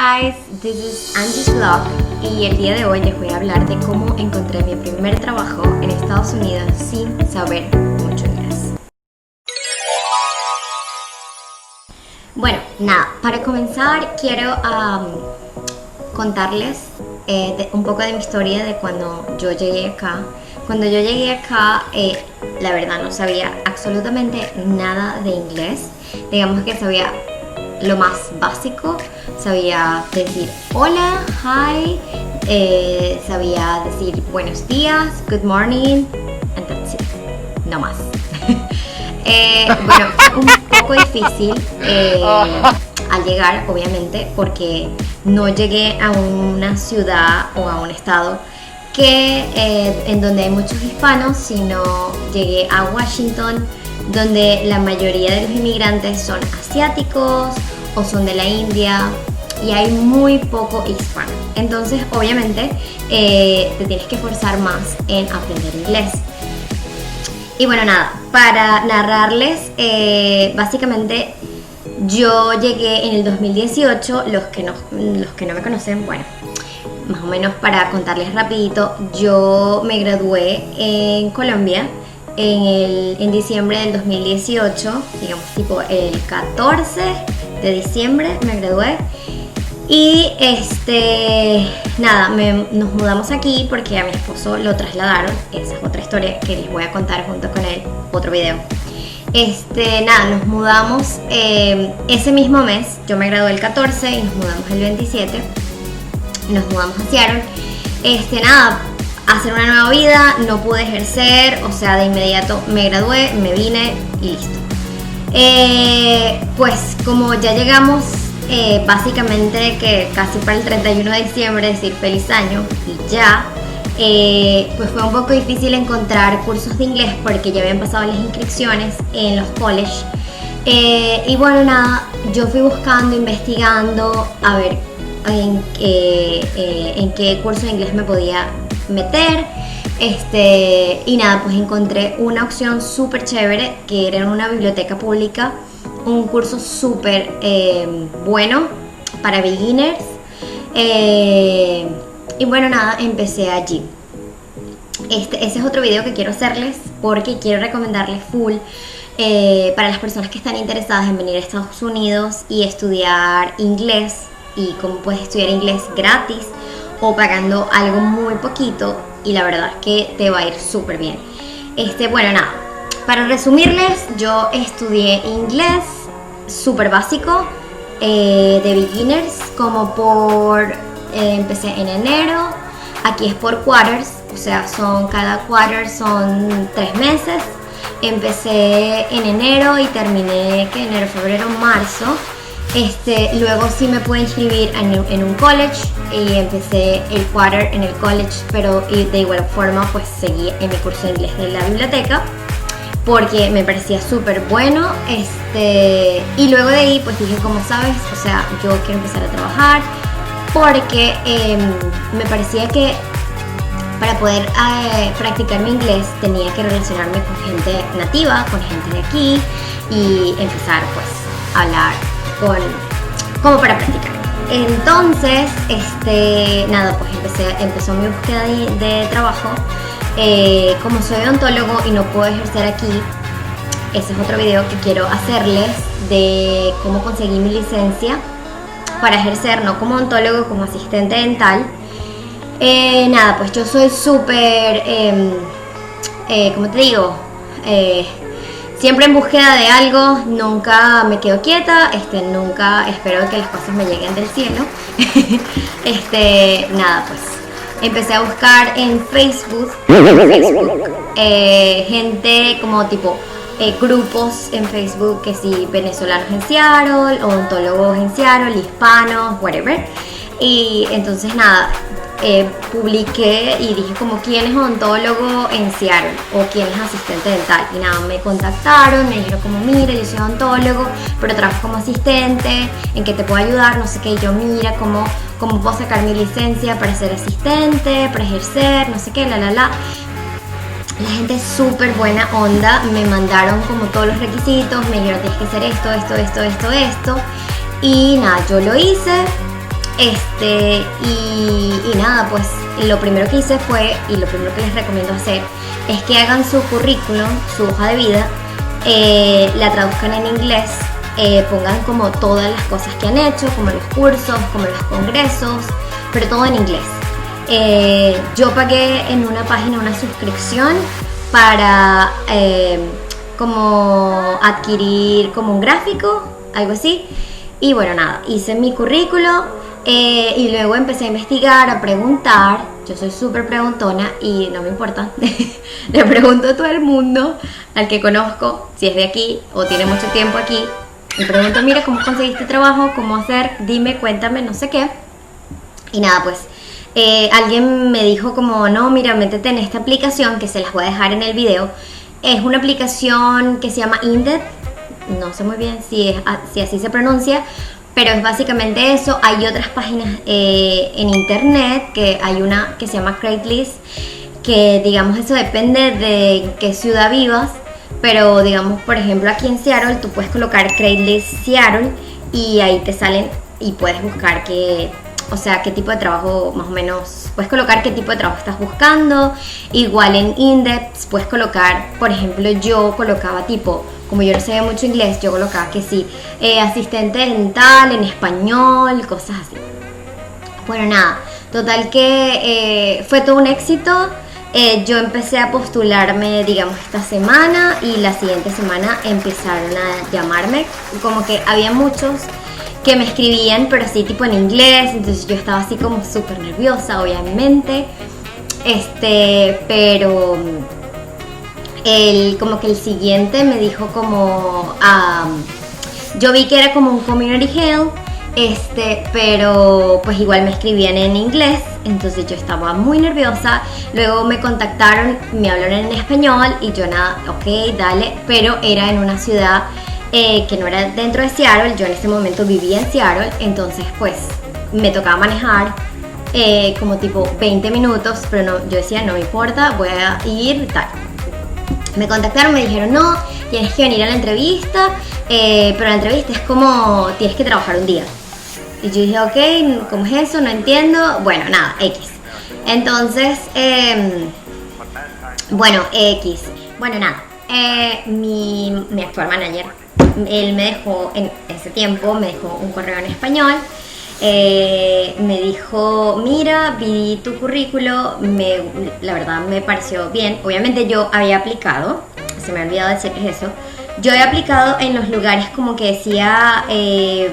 guys, this is Angie's Vlog y el día de hoy les voy a hablar de cómo encontré mi primer trabajo en Estados Unidos sin saber mucho inglés. Bueno, nada, para comenzar quiero contarles un poco de mi historia de cuando yo llegué acá. Cuando yo llegué acá, la verdad no sabía absolutamente nada de inglés. Digamos que sabía lo más básico, sabía decir hola, hi, sabía decir buenos días, good morning, and that's it, no más. Bueno, fue un poco difícil al llegar, obviamente, porque no llegué a una ciudad o a un estado en donde hay muchos hispanos, sino llegué a Washington, donde la mayoría de los inmigrantes son asiáticos o son de la India y hay muy poco hispano. Entonces, obviamente, te tienes que esforzar más en aprender inglés. Y bueno, nada, para narrarles, básicamente yo llegué en el 2018, los que no me conocen, bueno, más o menos para contarles rapidito, yo me gradué en Colombia en diciembre del 2018, digamos tipo el 14 de diciembre me gradué. Y nada, nos mudamos aquí porque a mi esposo lo trasladaron. Esa es otra historia que les voy a contar junto con él, otro video. Nada, nos mudamos ese mismo mes. Yo me gradué el 14 y nos mudamos el 27. Nos mudamos a Seattle. Nada, hacer una nueva vida, no pude ejercer, o sea, de inmediato me gradué, me vine y listo. Pues como ya llegamos básicamente que casi para el 31 de diciembre, decir feliz año y ya, pues fue un poco difícil encontrar cursos de inglés porque ya habían pasado las inscripciones en los colleges. Y bueno, nada, yo fui buscando, investigando a ver en qué curso de inglés me podía meter, y nada, pues encontré una opción súper chévere que era en una biblioteca pública, un curso súper bueno para beginners, y bueno, nada, empecé allí. Ese es otro video que quiero hacerles porque quiero recomendarles full para las personas que están interesadas en venir a Estados Unidos y estudiar inglés, y cómo puedes estudiar inglés gratis o pagando algo muy poquito, y la verdad es que te va a ir súper bien. Bueno, nada, para resumirles, yo estudié inglés súper básico, de beginners, empecé en enero. Aquí es por quarters, o sea, cada quarter son 3 meses. Empecé en enero y terminé enero, febrero, marzo. Luego sí me pude inscribir en un college y empecé el quarter en el college, pero de igual forma pues seguí en mi curso de inglés de la biblioteca porque me parecía súper bueno. Y luego de ahí pues dije, como sabes, o sea, yo quiero empezar a trabajar porque me parecía que para poder practicar mi inglés tenía que relacionarme con gente nativa, con gente de aquí, y empezar pues a hablar como para practicar. Entonces, nada, pues empezó mi búsqueda de trabajo. Como soy odontólogo y no puedo ejercer aquí, ese es otro video que quiero hacerles de cómo conseguí mi licencia para ejercer, no como odontólogo, como asistente dental. Nada, pues yo soy súper, ¿cómo te digo? Siempre en búsqueda de algo, nunca me quedo quieta, nunca espero que las cosas me lleguen del cielo. Nada, pues empecé a buscar en Facebook, gente como tipo grupos en Facebook, que sí, venezolanos en Seattle, odontólogos en Seattle, hispanos, whatever. Y entonces nada, publiqué y dije como quién es odontólogo en Seattle o quién es asistente dental, y nada, me contactaron, me dijeron como mira, yo soy odontólogo pero trabajo como asistente, ¿en qué te puedo ayudar? No sé qué. Y yo, mira, cómo puedo sacar mi licencia para ser asistente, para ejercer, no sé qué, La gente es súper buena onda, me mandaron como todos los requisitos, me dijeron tienes que hacer esto, y nada, yo lo hice. Y nada, pues lo primero que hice fue, y lo primero que les recomiendo hacer, es que hagan su currículum, su hoja de vida, la traduzcan en inglés, pongan como todas las cosas que han hecho, como los cursos, como los congresos, pero todo en inglés. Yo pagué en una página una suscripción para como adquirir como un gráfico, algo así. Y bueno, nada, hice mi currículo y luego empecé a investigar, a preguntar. Yo soy súper preguntona y no me importa. Le pregunto a todo el mundo, al que conozco, si es de aquí o tiene mucho tiempo aquí. Le pregunto, mira, ¿cómo conseguiste trabajo? ¿Cómo hacer? Dime, cuéntame, no sé qué. Y nada, pues alguien me dijo como, no, mira, métete en esta aplicación que se las voy a dejar en el video. Es una aplicación que se llama Indeed. No sé muy bien si así se pronuncia, pero es básicamente eso. Hay otras páginas en internet, que hay una que se llama Craigslist, que digamos eso depende de qué ciudad vivas, pero digamos por ejemplo aquí en Seattle tú puedes colocar Craigslist Seattle y ahí te salen y puedes buscar qué tipo de trabajo más o menos, puedes colocar qué tipo de trabajo estás buscando. Igual en Indeed puedes colocar, por ejemplo yo colocaba tipo, como yo no sabía mucho inglés, yo colocaba que sí, asistente dental en español, cosas así. Bueno, nada, total que fue todo un éxito. Yo empecé a postularme, digamos, esta semana y la siguiente semana empezaron a llamarme. Como que había muchos que me escribían, pero así tipo en inglés, entonces yo estaba así como súper nerviosa, obviamente. Pero como que el siguiente me dijo como, yo vi que era como un community health, pero pues igual me escribían en inglés, entonces yo estaba muy nerviosa. Luego me contactaron, me hablaron en español y yo nada, ok, dale, pero era en una ciudad que no era dentro de Seattle. Yo en ese momento vivía en Seattle, entonces pues me tocaba manejar como tipo 20 minutos, pero no, yo decía no me importa, voy a ir tal. Me contactaron, me dijeron no, tienes que venir a la entrevista, pero la entrevista es como tienes que trabajar un día. Y yo dije ok, ¿cómo es eso? No entiendo. Bueno, nada, X. Entonces, bueno, nada, mi actual manager, él me dejó, en ese tiempo, me dejó un correo en español. Me dijo, mira, vi tu currículo, la verdad me pareció bien. Obviamente yo había aplicado, se me ha olvidado decirles eso, yo he aplicado en los lugares como que decía, es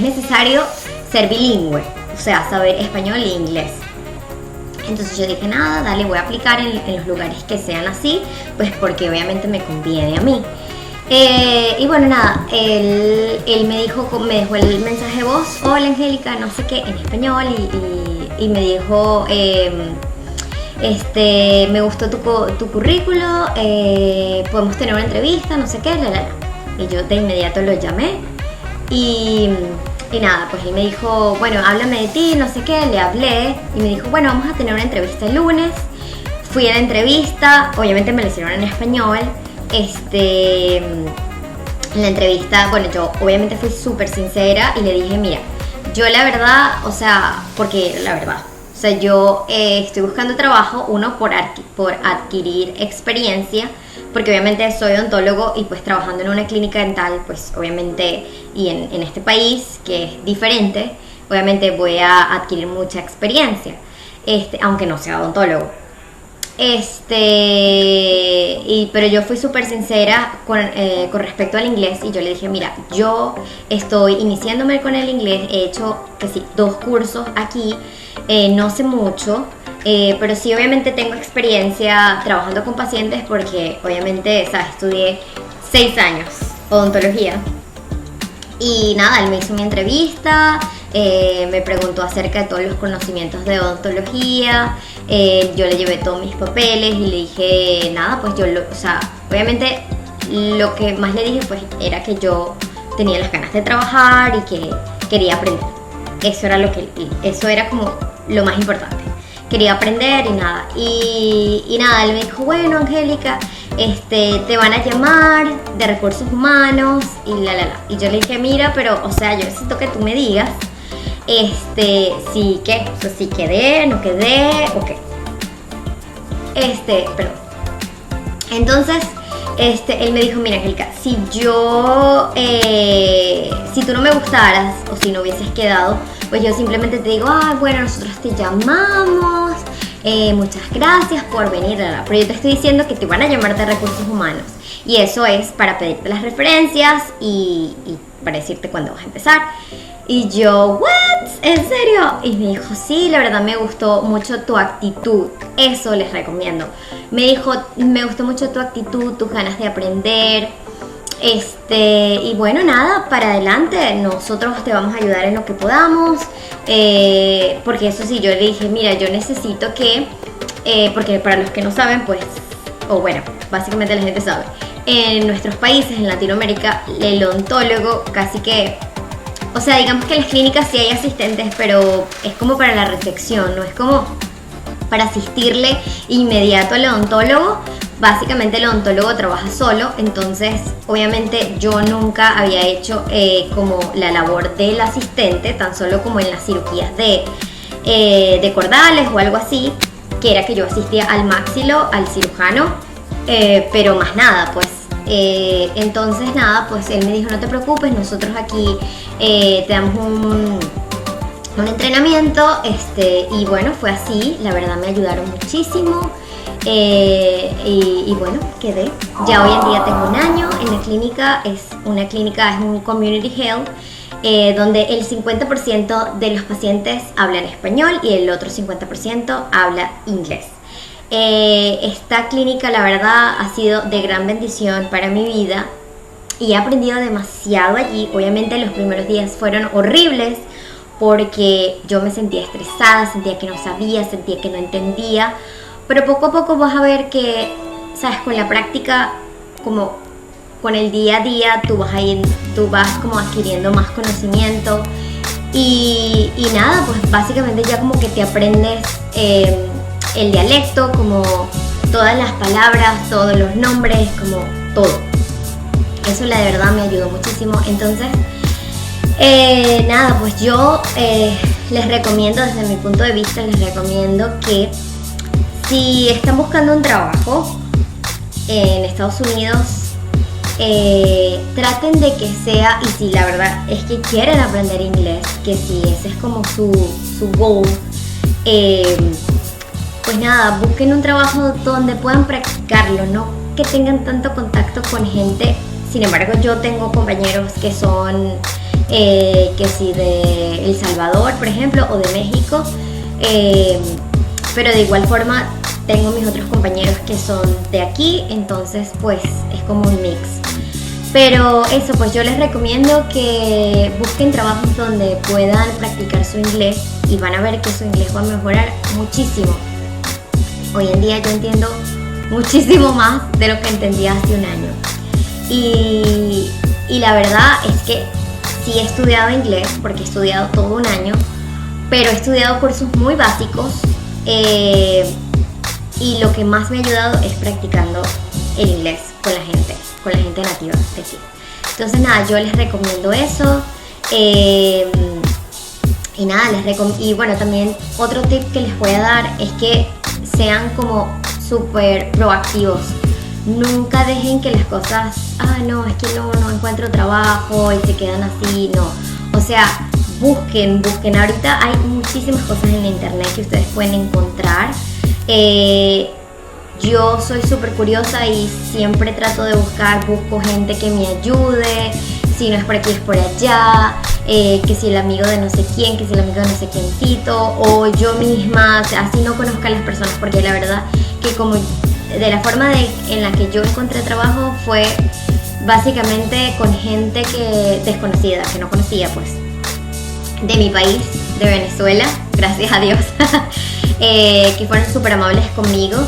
necesario ser bilingüe, o sea, saber español e inglés. Entonces yo dije, nada, dale, voy a aplicar en los lugares que sean así, pues porque obviamente me conviene a mí. Y bueno, nada, él me dejó el mensaje de voz, hola Angélica, no sé qué, en español, y me dijo, me gustó tu currículo, podemos tener una entrevista, no sé qué, Y yo de inmediato lo llamé y nada, pues él me dijo, bueno, háblame de ti, no sé qué, le hablé y me dijo, bueno, vamos a tener una entrevista el lunes. Fui a la entrevista, obviamente me la hicieron en español. En la entrevista, bueno, yo obviamente fui súper sincera y le dije, mira, yo la verdad, yo estoy buscando trabajo, uno por adquirir experiencia, porque obviamente soy odontólogo y pues trabajando en una clínica dental, pues obviamente, y en este país que es diferente, obviamente voy a adquirir mucha experiencia, aunque no sea odontólogo. Pero yo fui súper sincera con respecto al inglés y yo le dije, mira, yo estoy iniciándome con el inglés, he hecho que sí, 2 cursos aquí, no sé mucho, pero sí obviamente tengo experiencia trabajando con pacientes porque obviamente, ¿sabes? Estudié 6 años odontología. Y nada, él me hizo mi entrevista, me preguntó acerca de todos los conocimientos de odontología, yo le llevé todos mis papeles y le dije, nada, pues obviamente lo que más le dije pues era que yo tenía las ganas de trabajar y que quería aprender. Eso era como lo más importante. Quería aprender y nada. Y nada, él me dijo, bueno, Angélica, te van a llamar de recursos humanos y Y yo le dije, mira, pero, yo necesito que tú me digas Sí, ¿qué? O sea, si quedé, no quedé, ok. Perdón. Entonces, él me dijo, mira, Angélica, si tú no me gustaras o si no hubieses quedado, pues yo simplemente te digo, bueno, nosotros te llamamos, muchas gracias por venir, pero yo te estoy diciendo que te van a llamar de recursos humanos y eso es para pedirte las referencias y para decirte cuándo vas a empezar. Y yo, ¿what? ¿En serio? Y me dijo, sí, la verdad me gustó mucho tu actitud, eso les recomiendo. Me dijo, me gustó mucho tu actitud, tus ganas de aprender. Y bueno, nada, para adelante, nosotros te vamos a ayudar en lo que podamos. Porque eso sí, yo le dije, mira, yo necesito que, porque para los que no saben, pues, o bueno, básicamente la gente sabe, en nuestros países, en Latinoamérica, el odontólogo casi que... O sea, digamos que en las clínicas sí hay asistentes, pero es como para la recepción, no es como para asistirle inmediato al odontólogo. Básicamente el odontólogo trabaja solo, entonces obviamente yo nunca había hecho como la labor del asistente, tan solo como en las cirugías de cordales o algo así, que era que yo asistía al maxilo, al cirujano, pero más nada, pues. Entonces nada, pues él me dijo, no te preocupes, nosotros aquí te damos un entrenamiento, y bueno, fue así, la verdad me ayudaron muchísimo, y bueno, quedé. Ya hoy en día tengo un año en la clínica, es un community health, donde el 50% de los pacientes hablan español y el otro 50% habla inglés. Esta clínica la verdad ha sido de gran bendición para mi vida y he aprendido demasiado allí. Obviamente los primeros días fueron horribles porque yo me sentía estresada, sentía que no sabía, sentía que no entendía, pero poco a poco vas a ver que, sabes, con la práctica, como con el día a día, tú vas como adquiriendo más conocimiento y nada, pues básicamente ya como que te aprendes el dialecto, como todas las palabras, todos los nombres, como todo. Eso la de verdad me ayudó muchísimo. Entonces, nada, pues yo les recomiendo, desde mi punto de vista, les recomiendo que si están buscando un trabajo en Estados Unidos, traten de que sea, y si la verdad es que quieren aprender inglés, que si ese es como su goal, pues nada, busquen un trabajo donde puedan practicarlo, no que tengan tanto contacto con gente. Sin embargo, yo tengo compañeros que son, que sí, de El Salvador, por ejemplo, o de México, pero de igual forma tengo mis otros compañeros que son de aquí, entonces pues es como un mix. Pero eso, pues yo les recomiendo que busquen trabajos donde puedan practicar su inglés y van a ver que su inglés va a mejorar muchísimo. Hoy en día yo entiendo muchísimo más de lo que entendía hace un año. Y la verdad es que sí he estudiado inglés, porque he estudiado todo un año, pero he estudiado cursos muy básicos, y lo que más me ha ayudado es practicando el inglés con la gente nativa de aquí. Entonces nada, yo les recomiendo eso. Y nada, y bueno, también otro tip que les voy a dar es que sean como súper proactivos. Nunca dejen que las cosas, no, es que no encuentro trabajo y se quedan así, no. O sea, busquen. Ahorita hay muchísimas cosas en la internet que ustedes pueden encontrar. Yo soy súper curiosa y siempre trato de busco gente que me ayude. Si no es por aquí, es por allá. Que si el amigo de no sé quién, que si el amigo de no sé quiéncito, o yo misma, así no conozco a las personas, porque la verdad que como de la forma en la que yo encontré trabajo fue básicamente con gente desconocida, que no conocía, pues, de mi país, de Venezuela, gracias a Dios, que fueron súper amables conmigo.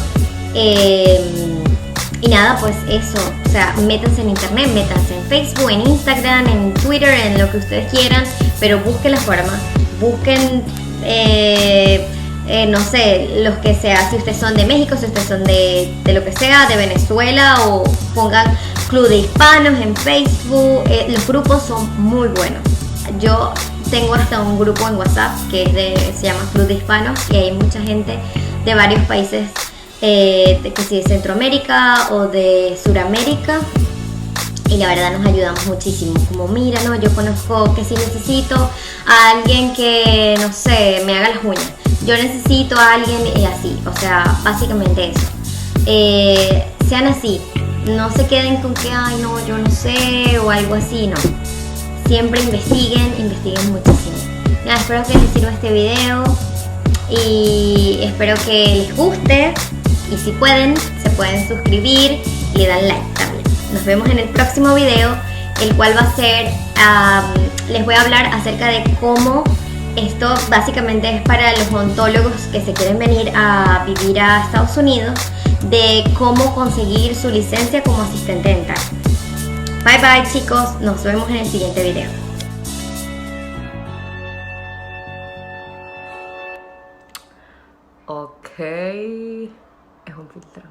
Y nada, pues eso, o sea, métanse en internet, métanse en Facebook, en Instagram, en Twitter, en lo que ustedes quieran, pero busquen la forma, busquen, no sé, los que sea, si ustedes son de México, si ustedes son de lo que sea, de Venezuela, o pongan Club de Hispanos en Facebook, los grupos son muy buenos. Yo tengo hasta un grupo en WhatsApp que se llama Club de Hispanos, y hay mucha gente de varios países, que si de Centroamérica o de Suramérica, y la verdad nos ayudamos muchísimo. Como mira, no, yo conozco que si necesito a alguien que, no sé, me haga las uñas, yo necesito a alguien, así, o sea, básicamente eso. Sean así, no se queden con que, ay no, yo no sé, o algo así, no. Siempre investiguen muchísimo. Nada, espero que les sirva este video y espero que les guste, y si pueden, se pueden suscribir y le dan like también. Nos vemos en el próximo video, el cual va a ser, les voy a hablar acerca de cómo esto básicamente es para los odontólogos que se quieren venir a vivir a Estados Unidos, de cómo conseguir su licencia como asistente dental. Bye bye chicos, nos vemos en el siguiente video. Ok, es un filtro.